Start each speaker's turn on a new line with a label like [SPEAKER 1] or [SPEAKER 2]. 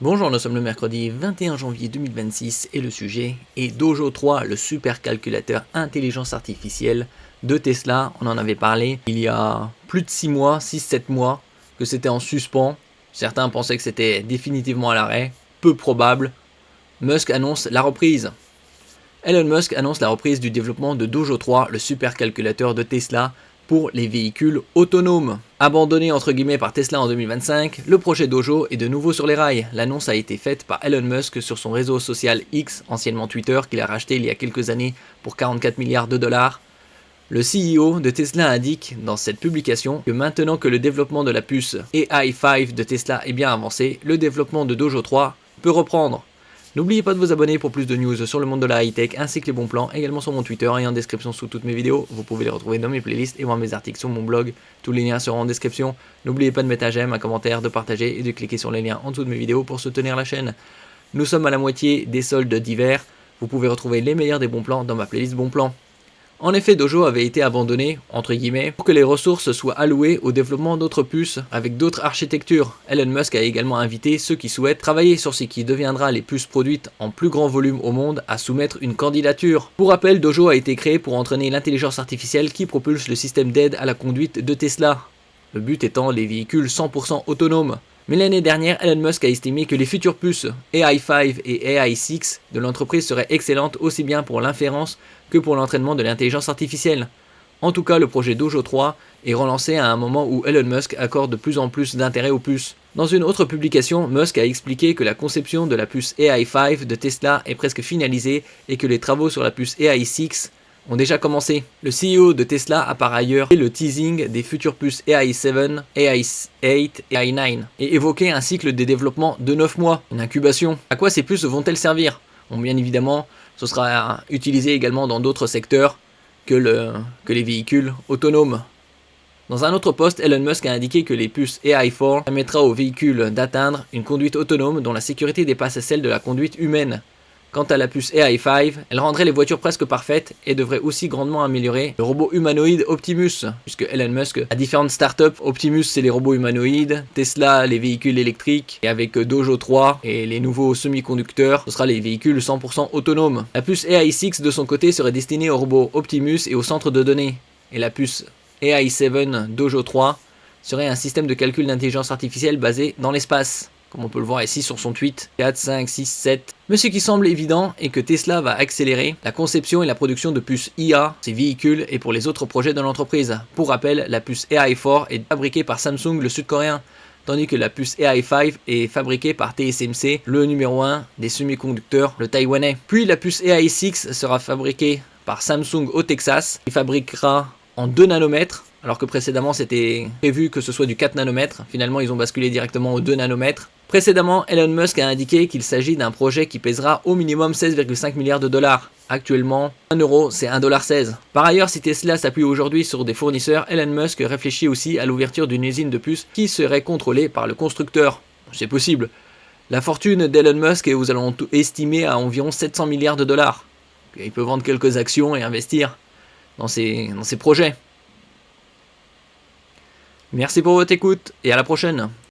[SPEAKER 1] Bonjour, nous sommes le mercredi 21 janvier 2026 et le sujet est Dojo 3, le supercalculateur intelligence artificielle de Tesla. On en avait parlé il y a plus de 6 mois, 6-7 mois, que c'était en suspens. Certains pensaient que c'était définitivement à l'arrêt, peu probable. Musk annonce la reprise. Elon Musk annonce la reprise du développement de Dojo 3, le supercalculateur de Tesla, pour les véhicules autonomes. Abandonné entre guillemets par Tesla en 2025, le projet Dojo est de nouveau sur les rails. L'annonce a été faite par Elon Musk sur son réseau social X, anciennement Twitter, qu'il a racheté il y a quelques années pour 44 milliards de dollars. Le CEO de Tesla indique dans cette publication que maintenant que le développement de la puce AI5 de Tesla est bien avancé, le développement de Dojo 3 peut reprendre. N'oubliez pas de vous abonner pour plus de news sur le monde de la high-tech ainsi que les bons plans, également sur mon Twitter et en description sous toutes mes vidéos. Vous pouvez les retrouver dans mes playlists et voir mes articles sur mon blog. Tous les liens seront en description. N'oubliez pas de mettre un j'aime, un commentaire, de partager et de cliquer sur les liens en dessous de mes vidéos pour soutenir la chaîne. Nous sommes à la moitié des soldes d'hiver. Vous pouvez retrouver les meilleurs des bons plans dans ma playlist bons plans. En effet, Dojo avait été abandonné, entre guillemets, pour que les ressources soient allouées au développement d'autres puces avec d'autres architectures. Elon Musk a également invité ceux qui souhaitent travailler sur ce qui deviendra les puces produites en plus grand volume au monde à soumettre une candidature. Pour rappel, Dojo a été créé pour entraîner l'intelligence artificielle qui propulse le système d'aide à la conduite de Tesla. Le but étant les véhicules 100% autonomes. Mais l'année dernière, Elon Musk a estimé que les futures puces AI5 et AI6 de l'entreprise seraient excellentes aussi bien pour l'inférence que pour l'entraînement de l'intelligence artificielle. En tout cas, le projet Dojo 3 est relancé à un moment où Elon Musk accorde de plus en plus d'intérêt aux puces. Dans une autre publication, Musk a expliqué que la conception de la puce AI5 de Tesla est presque finalisée et que les travaux sur la puce AI6 ont déjà commencé. Le CEO de Tesla a par ailleurs fait le teasing des futures puces AI7, AI8 et AI9 et évoqué un cycle de développement de 9 mois, une incubation. À quoi ces puces vont-elles servir? Bon, bien évidemment, ce sera utilisé également dans d'autres secteurs que les véhicules autonomes. Dans un autre post, Elon Musk a indiqué que les puces AI4 permettra aux véhicules d'atteindre une conduite autonome dont la sécurité dépasse celle de la conduite humaine. Quant à la puce AI5, elle rendrait les voitures presque parfaites et devrait aussi grandement améliorer le robot humanoïde Optimus, puisque Elon Musk a différentes startups. Optimus c'est les robots humanoïdes, Tesla les véhicules électriques, et avec Dojo 3 et les nouveaux semi-conducteurs, ce sera les véhicules 100% autonomes. La puce AI6 de son côté serait destinée au robot Optimus et au centre de données, et la puce AI7 Dojo 3 serait un système de calcul d'intelligence artificielle basé dans l'espace, comme on peut le voir ici sur son tweet 4, 5, 6, 7. Mais ce qui semble évident est que Tesla va accélérer la conception et la production de puces IA, ses véhicules et pour les autres projets de l'entreprise. Pour rappel, la puce AI4 est fabriquée par Samsung, le sud-coréen, tandis que la puce AI5 est fabriquée par TSMC, le numéro 1 des semi-conducteurs, le taïwanais. Puis la puce AI6 sera fabriquée par Samsung au Texas, qui fabriquera en 2 nanomètres, alors que précédemment c'était prévu que ce soit du 4 nanomètres. Finalement ils ont basculé directement aux 2 nanomètres. Précédemment, Elon Musk a indiqué qu'il s'agit d'un projet qui pèsera au minimum 16,5 milliards de dollars. Actuellement, 1 euro c'est 1,16 $. Par ailleurs, si Tesla s'appuie aujourd'hui sur des fournisseurs, Elon Musk réfléchit aussi à l'ouverture d'une usine de puces qui serait contrôlée par le constructeur. C'est possible. La fortune d'Elon Musk est aux alentours estimée à environ 700 milliards de dollars. Il peut vendre quelques actions et investir dans ses projets. Merci pour votre écoute et à la prochaine.